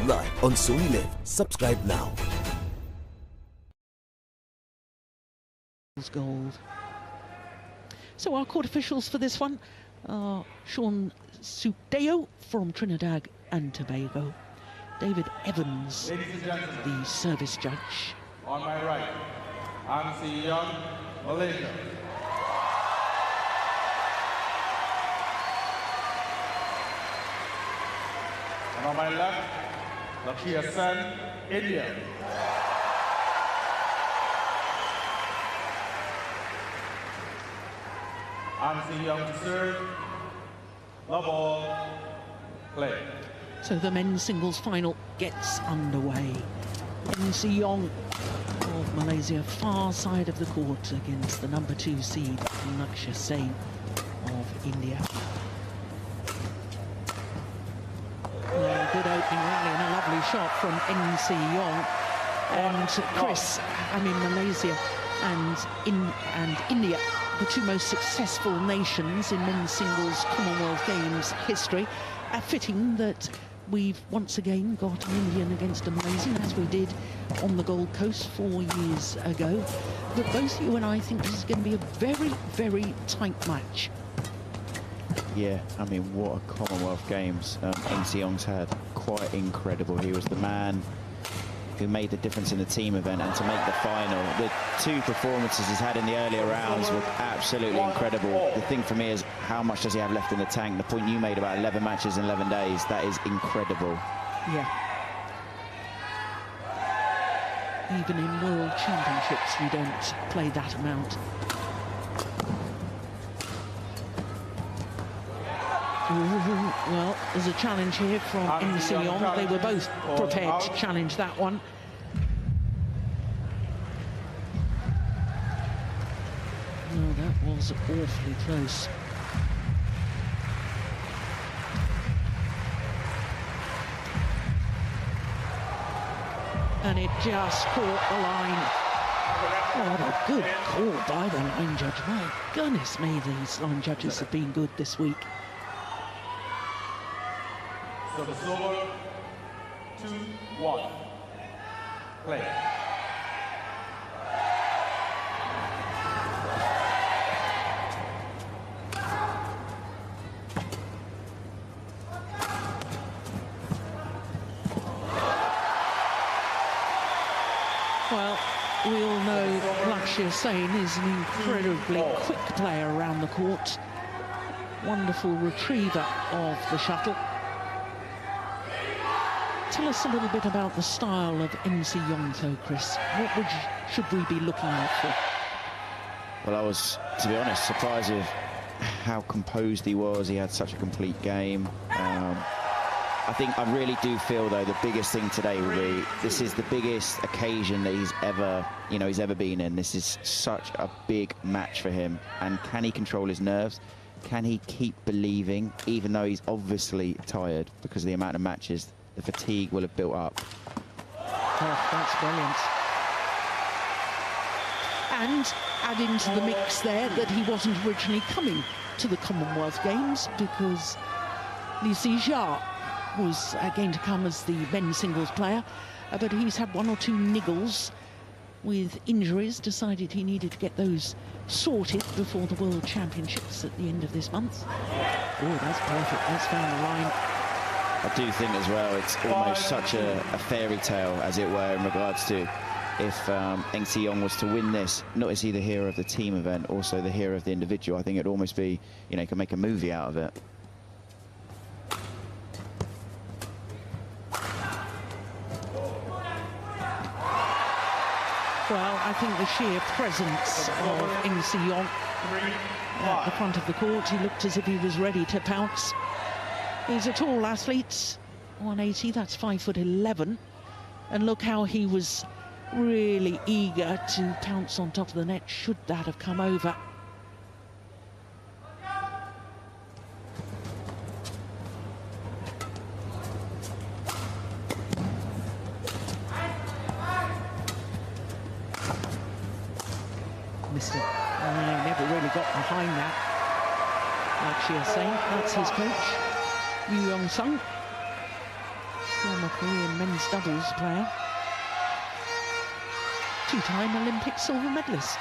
live on Sony Live. Subscribe now. Gold. So our court officials for this one are Sean Sudeo from Trinidad and Tobago, David Evans, the service judge. On my right, Ansi Young, Malaysia. And on my left, Lakia Sen, India. Ansi Young to serve. Love all. Play. So the men's singles final gets underway. Ansi Young of Malaysia, far side of the court against the number 2 seed, Lakia Sen of India. Good opening rally and a lovely shot from Ansi Young. And Chris, Malaysia and India, the two most successful nations in men's singles Commonwealth Games history, fitting that we've once again got an Indian against a Malaysian, as we did on the Gold Coast 4 years ago. But both you and I think this is going to be a very, very tight match. Yeah, what a Commonwealth Games Ansi Young's had. Quite incredible. He was the man who made the difference in the team event, and to make the final. The two performances he's had in the earlier rounds were absolutely incredible. The thing for me is, how much does he have left in the tank? The point you made about 11 matches in 11 days, that is incredible. Yeah. Even in World Championships, you don't play that amount. Well, there's a challenge here from Ansi Young. They were both prepared to challenge that one. No, that was awfully close. And it just caught the line. What a good call by the line judge. My goodness me, these line judges have been good this week. So the silver, 2-1. Play. Well, we all know Lakia Sen is an incredibly quick player around the court. Wonderful retriever of the shuttle. Tell us a little bit about the style of Ansi Young, though, Chris. What should we be looking out for? Well, I was, to be honest, surprised with how composed he was. He had such a complete game. I really do feel, though, the biggest thing today will be, this is the biggest occasion that he's ever been in. This is such a big match for him. And can he control his nerves? Can he keep believing, even though he's obviously tired because of the amount of matches? The fatigue will have built up. Oh, that's brilliant. And add into the mix there that he wasn't originally coming to the Commonwealth Games because Li Sijia was going to come as the men's singles player, but he's had one or two niggles with injuries, decided he needed to get those sorted before the World Championships at the end of this month. Oh, that's perfect. That's found the line. I do think as well it's almost such a fairy tale, as it were, in regards to if Ansi Young was to win this, not is he the hero of the team event, also the hero of the individual. I think it'd almost be, you can make a movie out of it. Well, I think the sheer presence of Ansi Young at the front of the court, he looked as if he was ready to pounce. He's a tall athlete, 180, that's 5'11", and look how he was really eager to pounce on top of the net should that have come over. Missed it. Never really got behind that. Lakia Sen, that's his coach, Yu Yong Sung. former Korean men's doubles player, two-time Olympic silver medalist.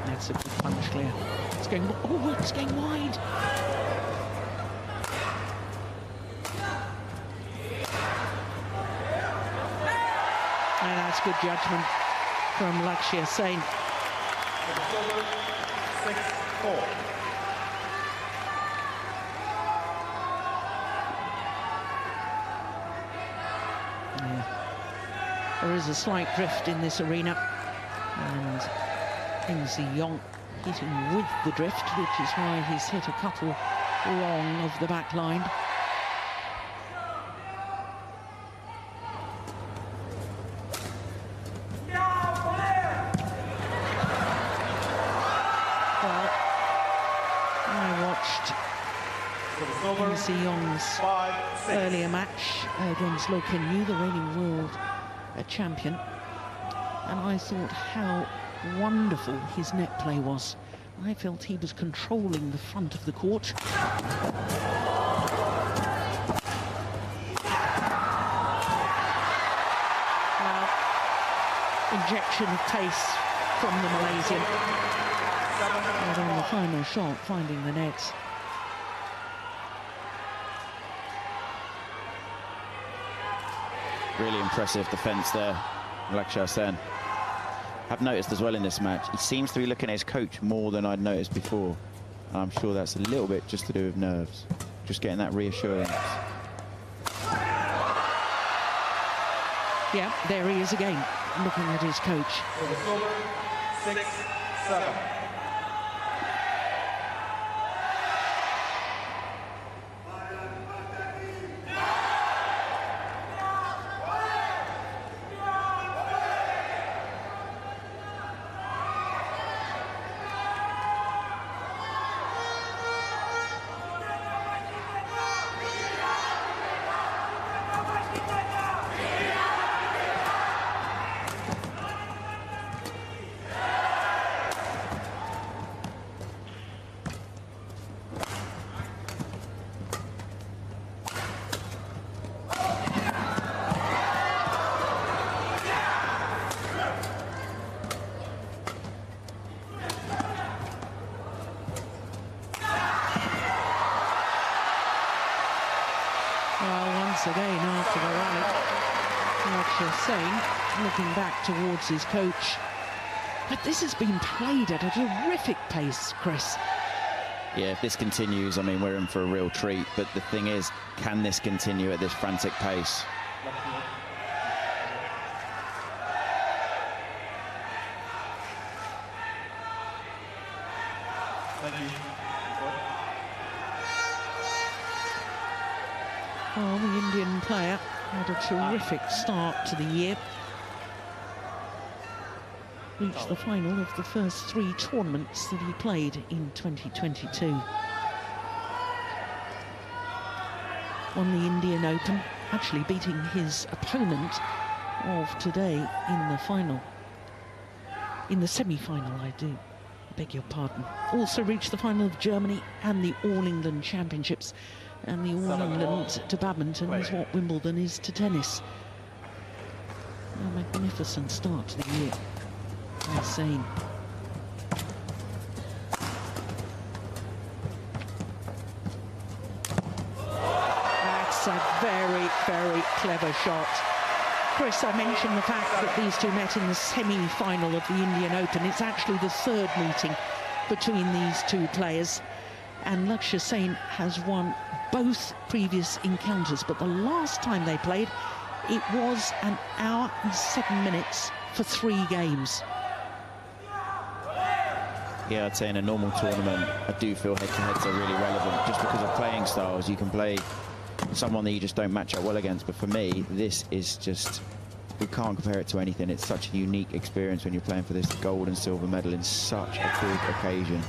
That's a good punch, Claire. It's going, oh, it's going wide. And that's good judgment from Lakshya Sen. 6-4. Yeah. There is a slight drift in this arena, and Yong hitting with the drift, which is why he's hit a couple long of the back line. Well, I watched Yong's earlier match against Lo Ken-yu, the reigning world champion, and I thought how wonderful his net play was. I felt he was controlling the front of the court. Injection of pace from the Malaysian. And on the final shot, finding the net. Really impressive defence there, Lakshya Sen. I've noticed as well in this match, he seems to be looking at his coach more than I'd noticed before. And I'm sure that's a little bit just to do with nerves. Just getting that reassurance. Yeah, there he is again, looking at his coach. 6-7. Again after the rally, Lakshya Sen looking back towards his coach. But this has been played at a terrific pace, Chris. Yeah, if this continues, I mean, we're in for a real treat. But the thing is, can this continue at this frantic pace? Thank you. Well, the Indian player had a terrific start to the year. Reached the final of the first 3 tournaments that he played in 2022. Won the Indian Open, actually beating his opponent of today in the final. In the semi-final, I beg your pardon. Also reached the final of Germany and the All England Championships. And the All England to badminton is what Wimbledon is to tennis. A magnificent start to the year. Insane. That's a very, very clever shot. Chris, I mentioned the fact that these two met in the semi-final of the Indian Open. It's actually the 3rd meeting between these two players. And Lakshya Sen has won both previous encounters, but the last time they played, it was 1 hour and 7 minutes for 3 games. Yeah, I'd say in a normal tournament, I do feel head-to-heads are really relevant. Just because of playing styles, you can play someone that you just don't match up well against. But for me, this is just we can't compare it to anything. It's such a unique experience when you're playing for this gold and silver medal in such a big occasion.